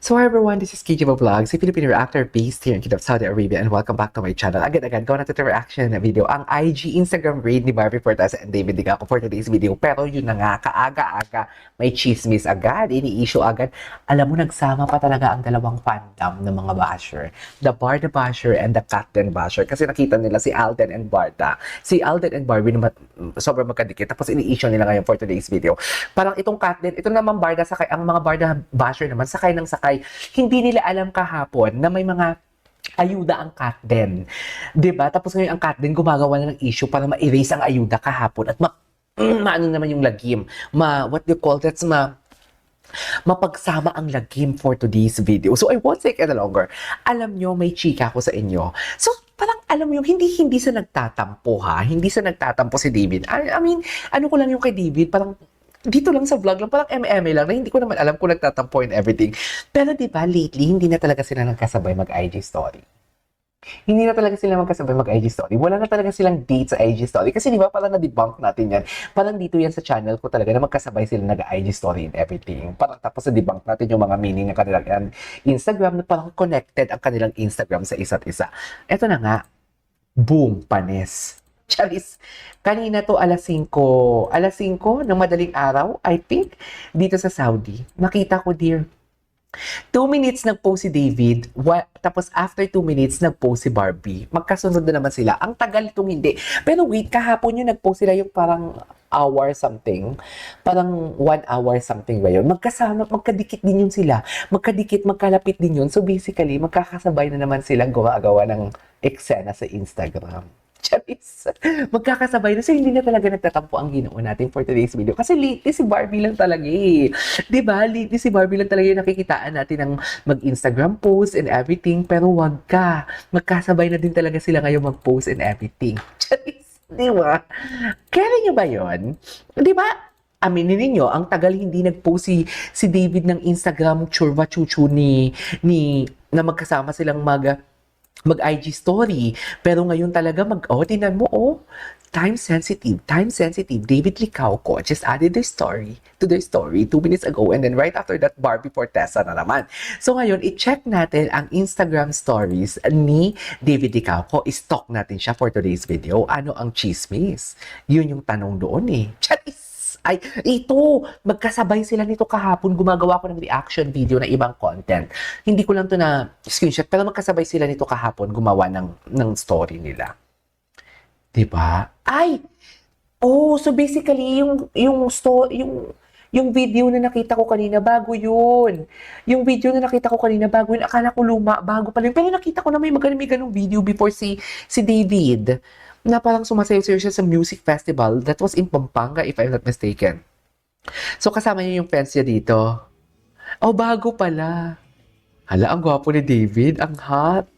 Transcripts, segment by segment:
So hi everyone, this is KJ Vlogs, a Filipino reactor based here in Kingdom of Saudi Arabia, and welcome back to my channel. Agad-agad, gawa natin ito reaction na video, ang IG Instagram read ni Barbie Fortesa and David Digaco for today's video. Pero yun na nga, kaaga-aga, may chismis agad, ini-issue agad. Alam mo, nagsama pa talaga ang dalawang fandom ng mga basher. The Barda basher and the Katden basher. Kasi nakita nila si Alden and Barda. Si Alden and Barbie naman, sobrang magkadikit. Tapos ini-issue nila ngayon for today's video. Parang itong Katden, ito naman Barda, sakay, ang mga Barda basher naman, sakay ng sakay. Hindi nila alam kahapon na may mga ayuda ang Katden. 'Di ba? Tapos ngayon ang Katden gumagawa na ng issue para ma-erase ang ayuda kahapon at maano naman yung lagim. What do you call that? Mapagsama ang lagim for today's video. So I won't take any longer. Alam nyo, may chika ko sa inyo. So parang alam mo yung hindi sa nagtatampo ha. Hindi sa nagtatampo si David. I mean, ano ko lang yung kay David, parang dito lang sa vlog lang, parang MM lang, na hindi ko naman alam kung nagtatampo and everything. Pero di ba lately, hindi na talaga sila nagkasabay mag-IG story. Hindi na talaga sila magkasabay mag-IG story. Wala na talaga silang date sa IG story. Kasi di ba parang na-debunk natin yan. Parang dito yan sa channel ko talaga na magkasabay sila nag-IG story and everything. Parang tapos na-debunk natin yung mga meaning ng kanilang Instagram na parang connected ang kanilang Instagram sa isa't isa. Eto na nga, boom, panis. Charis, kanina to alas 5 ng madaling araw, I think, dito sa Saudi. Nakita ko, dear. 2 minutes nag-post si David, tapos after 2 minutes nag-post si Barbie. Magkasunod na naman sila. Ang tagal itong hindi. Pero wait, kahapon yung nag-post sila yung parang hour something. Parang 1 hour something ba yun? Magkasama, magkadikit din yun sila. Magkadikit, magkalapit din yun. So basically, magkakasabay na naman silang gumagawa ng eksena sa Instagram. Charis. Magkakasabay na. So, hindi na talaga nagtatampo ang Ginoo natin for today's video. Kasi lately si Barbie lang talaga eh. Diba? Lately si Barbie lang talaga yung nakikitaan natin ng mag-Instagram post and everything. Pero wag ka. Magkasabay na din talaga sila ngayon mag-post and everything. Charis. Diba? Kaya nyo ba yun? Diba? Aminin ninyo, ang tagal hindi nag-post si David ng Instagram churva chuchu na magkasama silang mag-IG story. Pero ngayon talaga tinan mo, time sensitive. David Licauco just added to their story 2 minutes ago, and then right after that, Barbie Fortesa na naman. So ngayon, i-check natin ang Instagram stories ni David Licauco. I-stalk natin siya for today's video. Ano ang chismis? Yun yung tanong doon eh. Charis! Ay, ito! Magkasabay sila nito kahapon. Gumagawa ko ng reaction video na ibang content. Hindi ko lang to na screenshot, pero magkasabay sila nito kahapon gumawa ng story nila. Diba? Ay! Oh, so basically, yung video na nakita ko kanina, bago yun. Yung video na nakita ko kanina, bago yun. Akala ko luma, bago pa lang. Pero nakita ko na may ganung video before si David, na parang sumasayaw siya sa music festival that was in Pampanga, if I'm not mistaken. So, kasama niya yung friends niya dito. Oh, bago pala. Hala, ang gwapo ni David. Ang hot.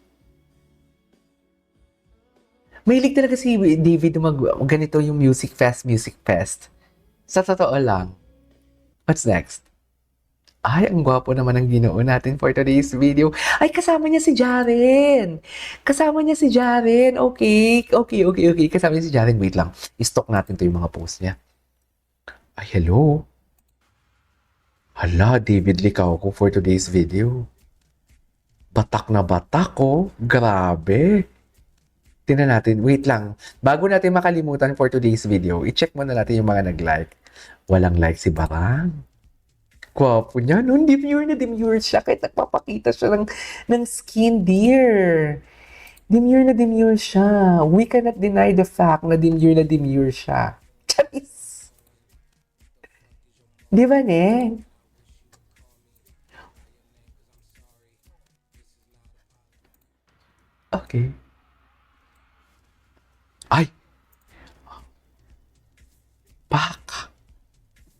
Mahilig talaga si David ganito yung music fest. Sa totoo lang. What's next? Ay, ang gwapo naman ang Ginoo natin for today's video. Ay, kasama niya si Jaren. Okay. Kasama niya si Jaren. Wait lang. I-stalk natin to yung mga post niya. Ay, hello. Hala, David Licauco for today's video. Batak na batak, oh. Grabe. Tingnan natin. Wait lang. Bago natin makalimutan for today's video, i-check muna natin yung mga nag-like. Walang like si Barang. Gwapo niya. No, demure siya. Kahit nagpapakita siya ng skin, dear. Demure siya. We cannot deny the fact na demure siya. Charis. Di ba, Neng? Okay. Ay! Pak!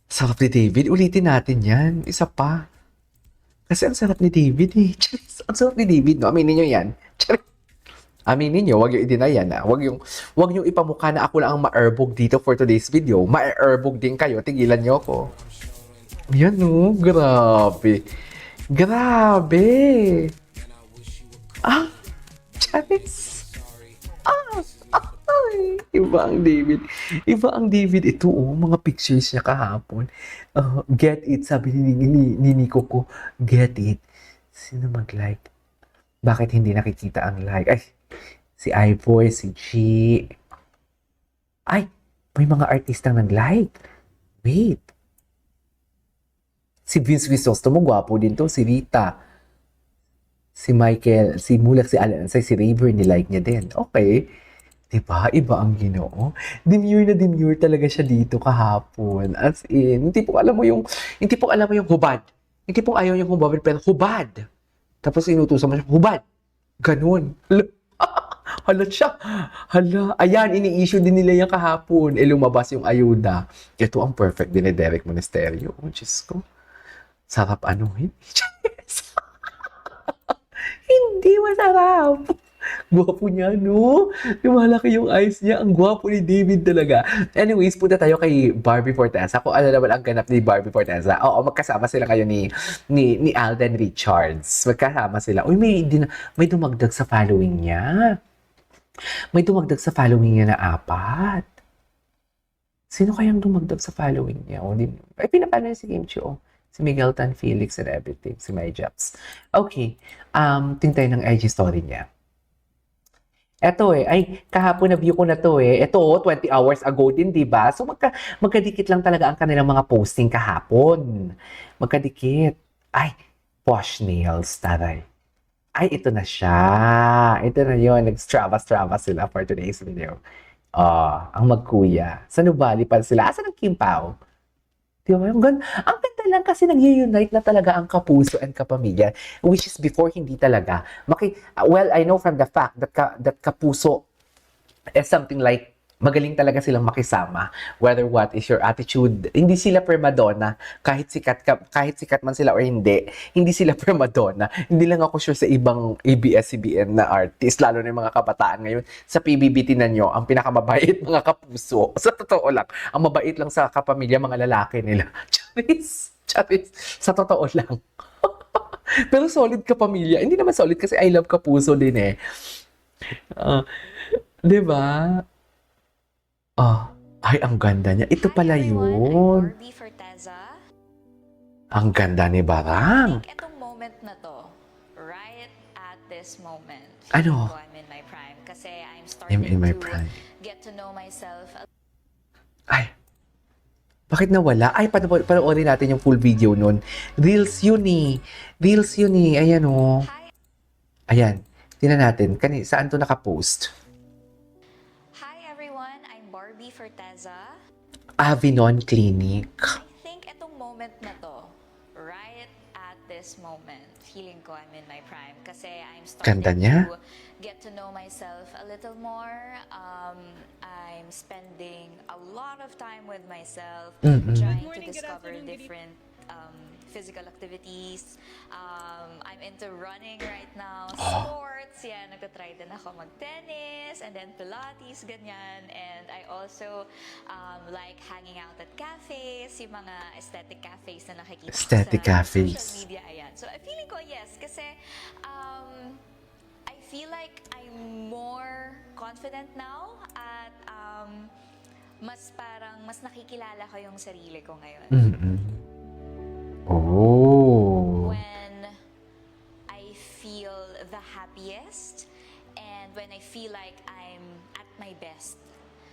Sarap ni David. Ulitin natin yan. Isa pa. Kasi ang sarap ni David eh. Charis, ang sarap ni David, no? Aminin nyo yan. Charis. Aminin nyo, wag yung i-deny yan. Wag yung ipamukha na ako lang ang ma-erbog dito for today's video. Ma-erbog din kayo. Tigilan nyo ako. Yan no. Grabe. Ah! Charis. Ah! Ay, iba ang David. Ito, mga pictures niya kahapon. Get it, sabi ni Nico ko. Get it. Sino mag-like? Bakit hindi nakikita ang like? Ay, si Ivoy, si G. Ay, may mga artistang nag-like. Wait. Si Vince Crisostomo, gwapo din to. Si Rita. Si Michael, si Mulak, si Alan, si Raver, nilike niya din. Okay. Diba? Iba ang Ginoo. Demure talaga siya dito kahapon. As in, hindi po alam mo yung hubad. Hindi po ayaw yung hubad, pero hubad. Tapos inutusan mo siya, hubad. Ganun. Hala siya. Hala. Ayan, ini-issue din nila yung kahapon. Lumabas yung ayuda. Ito ang perfect din ni Derek Monasterio. Oh, Diyos ko. Sarap anuhin. Hindi masarap. Gwapo niya, no? Lumalaki yung eyes niya. Ang gwapo ni David talaga. Anyways, punta tayo kay Barbie Forteza. Kung ano naman ang ganap ni Barbie Forteza. Oo, magkasama sila kayo ni Alden Richards. Magkasama sila. Uy, may dumagdag sa following niya. May dumagdag sa following niya na 4. Sino kayang dumagdag sa following niya? O, ay, pinapano niya si Kim Chiu. Si Miguel Tan Felix and everything. Si My Japs. Okay. Tingnan tayo ng IG story niya. Eto ay kahapon na view ko na to Ito 20 hours ago din, 'di ba? So magkadikit lang talaga ang kanilang mga posting kahapon. Magkadikit. Ay, Posh Nails, taray. Ay, ito na siya. Ito na 'yon. Nag-strava sila for today's video. Ang magkuya. Sa Nubali pa sila. Asan ang Kim Pao? Diba? Ang ganda lang kasi nag-unite na talaga ang kapuso and kapamilya, which is before hindi talaga. Well, I know from the fact that kapuso is something like magaling talaga silang makisama. Whether what is your attitude, hindi sila primadonna. Kahit sikat man sila or hindi sila primadonna. Hindi lang ako sure sa ibang ABS-CBN na artist, lalo na yung mga kabataan ngayon. Sa PBB, tinan nyo, ang pinakamabait mga kapuso. Sa totoo lang, ang mabait lang sa kapamilya, mga lalaki nila. Charis. Sa totoo lang. Pero solid kapamilya. Hindi naman solid kasi I love kapuso din diba? Ay, ang ganda niya. Ito pala yun. Barbie Forteza. Ang ganda ni Barang. I think itong moment na to, right at this moment, Ano? I'm in my prime kasi I'm starting I'm in my to prime. get to know myself. Ay, bakit nawala? Ay, panoorin natin yung full video nun. Reels yun Ayan Hi, Ayan. Tingnan natin. Saan to nakapost? hi everyone, I'm Barbie Forteza. Avinon Clinic. I think itong moment na to, right at this moment, feeling ko I'm in my prime kasi I'm Ganda starting niya. to get to know myself a little more. I'm spending a lot of time with myself, Mm-mm. trying to Good morning, good discover afternoon, good different physical activities. I'm into running right now, sports, yan, nagtatry din ako mag-tennis, and then Pilates, ganyan. And I also like hanging out at cafes, yung mga aesthetic cafes na nakikita ko Aesthetic sa cafes. social media, ayan. So, I'm feeling ko, yes, kasi I feel like I'm more confident now at mas nakikilala ko yung sarili ko ngayon. Mm-mm. Oh. When I feel the happiest and when I feel like I'm at my best.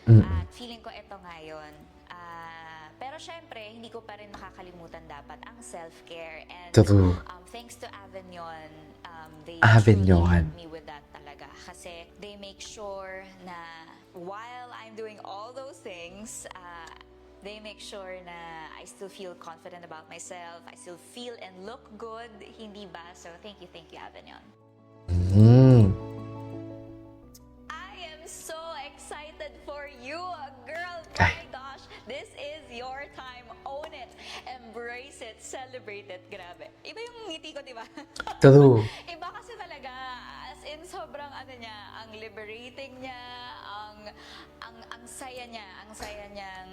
At feeling ko ito ngayon. Pero syempre, hindi ko pa rin makakalimutan dapat ang self-care. And True. thanks to Avignon, they Avignon. truly helped me with that talaga. Kasi they make sure na while I'm doing all those things, they make sure na I still feel confident about myself. I still feel and look good. Hindi ba? So, thank you, Avignon. I am so excited for you, girl. My gosh, this is your time. Own it. Embrace it. Celebrate it. Grabe. Iba yung ngiti ko, di ba? True. Iba kasi talaga, as in sobrang niya, ang liberating niya, ang saya niyang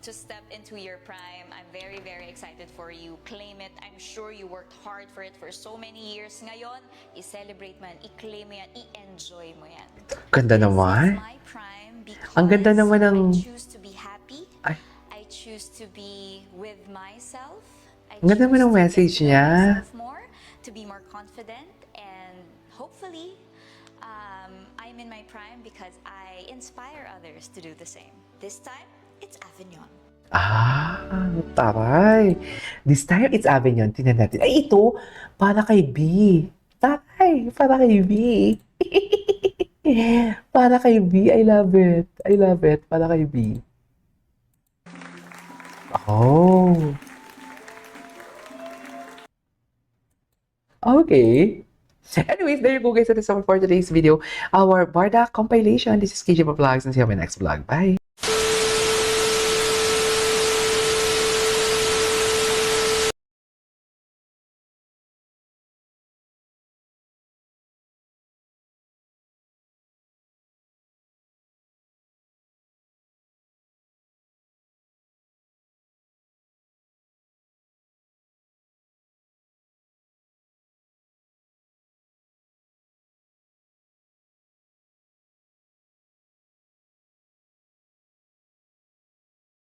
to step into your prime. I'm very, very excited for you. Claim it. I'm sure you worked hard for it for so many years. Ngayon, i-celebrate mo yan, i-claim mo yan, i-enjoy mo yan. Ganda This naman. is my prime because Ang ganda naman ng... I choose to be happy. Ay. I choose to be with myself. I Ang ganda naman choose ng to message get to know niya. myself more, to to be more confident, and hopefully I'm in my prime because I inspire others to do the same. This time, it's Avignon. Ah, taray. This time, it's Avignon. Tingnan natin. Ay, ito, para kay B. Taray, para kay B. Para kay B. I love it. I love it. Para kay B. Oh. Okay. Anyways, there you go guys. That is all for today's video. Our Barda compilation. This is KJ Vlogs and see you on my next vlog. Bye.